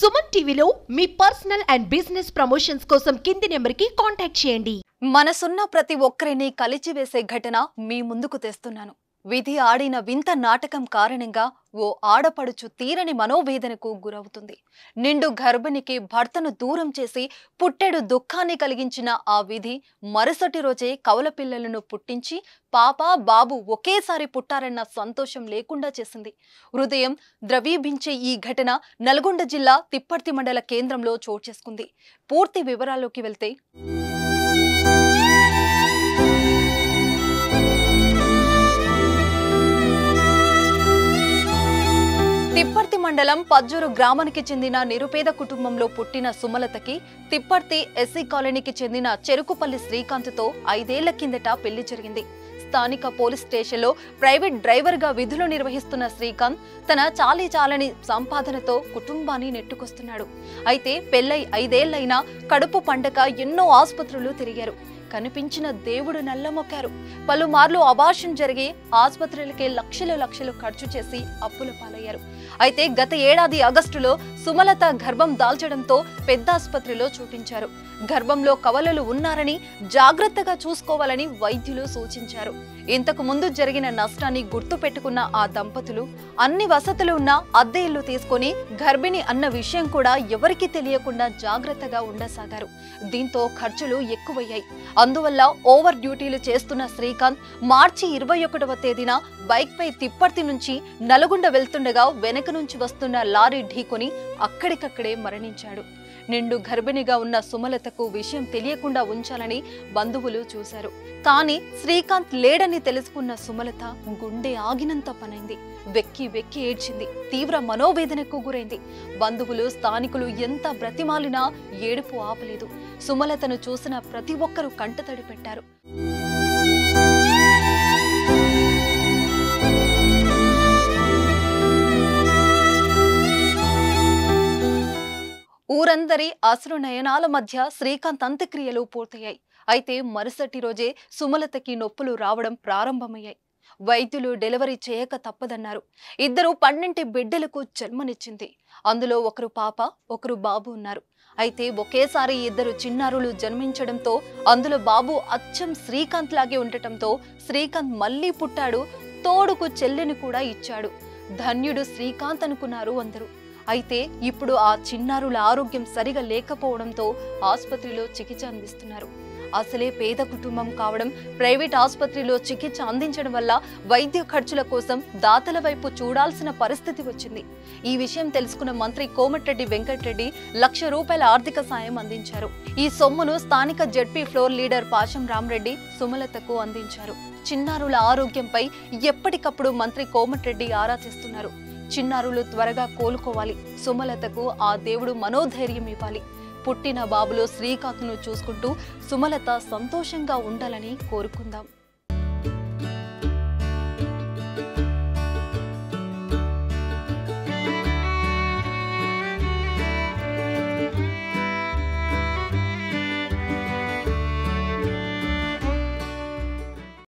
సుమన్ టీవీలో మీ personal and business promotions కోసం కింది నెంబర్కి కాంటాక్ట్ చేయండి. మనసున్న ప్రతి ఒక్కరిని కలిచివేసే ఘటన మీ ముందుకు తెస్తున్నాను. విధి ఆడిన వింత నాటకం కారణంగా ఓ ఆడపడుచు తీరని మనోవేదనకు గురవుతుంది. నిండు గర్భిణికి భర్తను దూరం చేసి పుట్టెడు దుఃఖాన్ని కలిగించిన ఆ విధి మరుసటి రోజే కవల పిల్లలను పుట్టించి పాప బాబు ఒకేసారి పుట్టారన్న సంతోషం లేకుండా చేసింది. హృదయం ద్రవీభించే ఈ ఘటన నల్గొండ జిల్లా తిప్పర్తి మండల కేంద్రంలో చోటు చేసుకుంది. పూర్తి వివరాల్లోకి వెళ్తే తిప్పర్తి మండలం పజ్జూరు గ్రామానికి చెందిన నిరుపేద కుటుంబంలో పుట్టిన సుమలతకి తిప్పర్తి ఎస్సీ కాలనీకి చెందిన చెరుకుపల్లి శ్రీకాంత్తో 5 ఏళ్ల కిందట పెళ్లి జరిగింది. స్థానిక పోలీస్ స్టేషన్లో ప్రైవేట్ డ్రైవర్గా విధులు నిర్వహిస్తున్న శ్రీకాంత్ తన చాలీచాలని సంపాదనతో కుటుంబాన్ని నెట్టుకొస్తున్నాడు. అయితే పెళ్లై 5 ఏళ్లైనా కడుపు పండగ ఎన్నో ఆసుపత్రులు తిరిగారు. కనిపించిన దేవుడు నల్లమొక్కారు. పలుమార్లు అబార్షన్ జరిగి ఆసుపత్రులకే లక్షలు ఖర్చు చేసి అప్పుల పాలయ్యారు. అయితే గత ఏడాది ఆగస్టులో సుమలత గర్భం దాల్చడంతో పెద్ద ఆసుపత్రిలో చూపించారు. గర్భంలో కవలలు ఉన్నారని జాగ్రత్తగా చూసుకోవాలని వైద్యులు సూచించారు. ఇంతకు ముందు జరిగిన నష్టాన్ని గుర్తు పెట్టుకున్న ఆ దంపతులు అన్ని వసతులు ఉన్న అద్దె ఇల్లు తీసుకొని గర్భిణి అన్న విషయం కూడా ఎవరికీ తెలియకుండా జాగ్రత్తగా ఉండసాగారు. దీంతో ఖర్చులు ఎక్కువయ్యాయి. అందువల్ల ఓవర్ డ్యూటీలు చేస్తున్న శ్రీకాంత్ మార్చి 21వ తేదీన బైక్ పై తిప్పర్తి నుంచి నల్గొండ వెళ్తుండగా వెనక నుంచి వస్తున్న లారీ ఢీకొని అక్కడికక్కడే మరణించాడు. నిండు గర్భిణిగా ఉన్న సుమలతకు విషయం తెలియకుండా ఉంచాలని బంధువులు చూశారు. కానీ శ్రీకాంత్ లేడని తెలుసుకున్న సుమలత గుండె ఆగినంత పనైంది. వెక్కి ఏడ్చింది. తీవ్ర మనోవేదనకు గురైంది. బంధువులు స్థానికులు ఎంత బ్రతిమాలినా ఏడుపు ఆపలేదు. సుమలతను చూసిన ప్రతి ఒక్కరూ కంటతడి పెట్టారు. ఊరందరి అశ్రు నయనాల మధ్య శ్రీకాంత్ అంత్యక్రియలు పూర్తయ్యాయి. అయితే మరుసటి రోజే సుమలతకి నొప్పులు రావడం ప్రారంభమయ్యాయి. వైద్యులు డెలివరీ చేయక తప్పదన్నారు. 2 12 బిడ్డలకు జన్మనిచ్చింది. అందులో ఒకరు పాప, ఒకరు బాబు ఉన్నారు. అయితే ఒకేసారి 2 చిన్నారులు జన్మించడంతో అందులో బాబు అచ్చం శ్రీకాంత్ లాగే ఉండటంతో శ్రీకాంత్ మళ్లీ పుట్టాడు. తోడుకు చెల్లెని కూడా ఇచ్చాడు. ధన్యుడు శ్రీకాంత్ అనుకున్నారు అందరూ. అయితే ఇప్పుడు ఆ చిన్నారుల ఆరోగ్యం సరిగా లేకపోవడంతో ఆసుపత్రిలో చికిత్స అందిస్తున్నారు. అసలే పేద కుటుంబం కావడం, ప్రైవేట్ ఆసుపత్రిలో చికిత్స అందించడం వల్ల వైద్య ఖర్చుల కోసం దాతల వైపు చూడాల్సిన పరిస్థితి వచ్చింది. ఈ విషయం తెలుసుకున్న మంత్రి కోమటిరెడ్డి వెంకటరెడ్డి ₹1,00,000 ఆర్థిక సాయం అందించారు. ఈ సొమ్మును స్థానిక జెడ్పీ ఫ్లోర్ లీడర్ పాశం రామరెడ్డి సుమలతకు అందించారు. చిన్నారుల ఆరోగ్యంపై ఎప్పటికప్పుడు మంత్రి కోమటిరెడ్డి ఆరా తీస్తున్నారు. చిన్నారులు త్వరగా కోలుకోవాలి. సుమలతకు ఆ దేవుడు మనోధైర్యం ఇవ్వాలి. పుట్టిన బాబులో శ్రీకాంత్ను చూసుకుంటూ సుమలత సంతోషంగా ఉండాలని కోరుకుందాం.